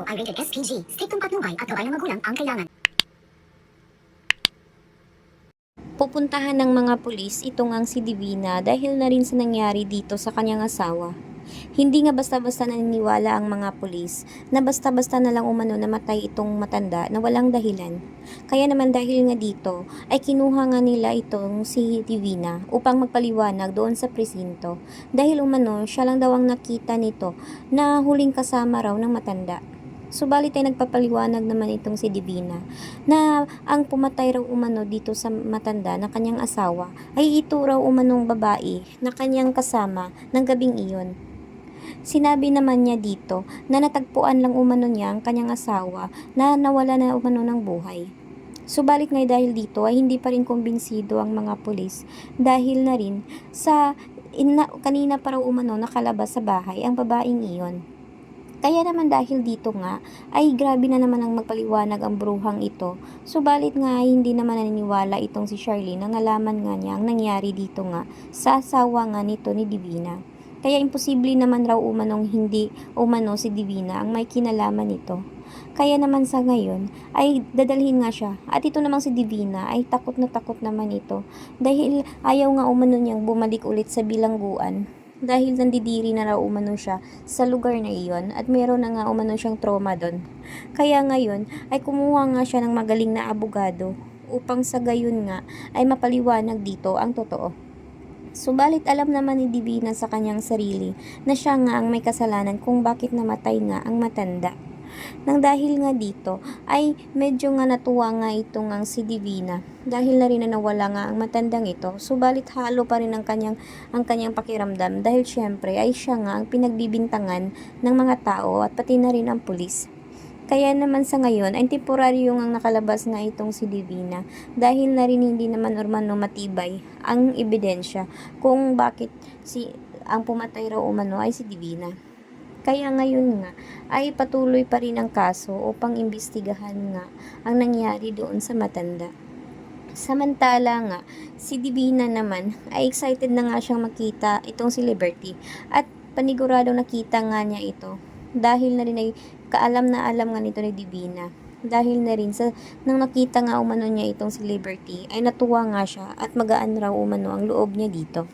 ito ay rated SPG. Striktong patnubay at gabay ng magulang ang kailangan. Pupuntahan ng mga pulis itong ang si Divina dahil na rin sa nangyari dito sa kanyang asawa. Hindi nga basta-basta naniniwala ang mga pulis na basta-basta na lang umano namatay itong matanda na walang dahilan. Kaya naman dahil nga dito ay kinuha nga nila itong si Divina upang magpaliwanag doon sa presinto dahil umano siya lang daw ang nakita nito na huling kasama raw ng matanda. Subalit ay nagpapaliwanag naman itong si Divina na ang pumatay raw umano dito sa matanda na kanyang asawa ay ito raw umanong babae na kanyang kasama ng gabing iyon. Sinabi naman niya dito na natagpuan lang umano niya ang kanyang asawa na nawala na umano ng buhay. Subalit ngay dahil dito ay hindi pa rin kumbinsido ang mga pulis dahil na rin sa kanina pa raw umano nakalabas sa bahay ang babaeng iyon. Kaya naman dahil dito nga ay grabe na naman ang magpaliwanag ang bruhang ito. Subalit nga ay hindi naman naniniwala itong si Charlene nang nalaman nga niya ang nangyari dito nga sa asawa nga nito ni Divina. Kaya imposible naman raw umanong hindi umano si Divina ang may kinalaman nito. Kaya naman sa ngayon ay dadalhin nga siya at ito namang si Divina ay takot na takot naman ito dahil ayaw nga umano niyang bumalik ulit sa bilangguan. Dahil nandidiri na raw umano siya sa lugar na iyon at meron na nga umano siyang trauma doon. Kaya ngayon ay kumuha nga siya ng magaling na abogado upang sa gayon nga ay mapaliwanag dito ang totoo. Subalit alam naman ni Divina sa kanyang sarili na siya nga ang may kasalanan kung bakit namatay nga ang matanda. Nang dahil nga dito ay medyo nga natuwa nga itong ang si Divina dahil na rin na nawala nga ang matandang ito. Subalit halo pa rin ang kanyang pakiramdam dahil syempre ay siya nga ang pinagbibintangan ng mga tao at pati na rin ang pulis. Kaya naman sa ngayon ay temporaryo ang nakalabas nga itong si Divina dahil na rin hindi naman umano matibay ang ebidensya kung bakit ang pumatay raw umano ay si Divina. Kaya ngayon nga ay patuloy pa rin ang kaso upang imbestigahan nga ang nangyari doon sa matanda. Samantala nga, si Divina naman ay excited na nga siyang makita itong si Liberty at paniguradong nakita nga niya ito dahil na rin ay kaalam na alam nga nito ni Divina. Dahil na rin nang nakita nga umano niya itong si Liberty ay natuwa nga siya at magaan raw umano ang loob niya dito.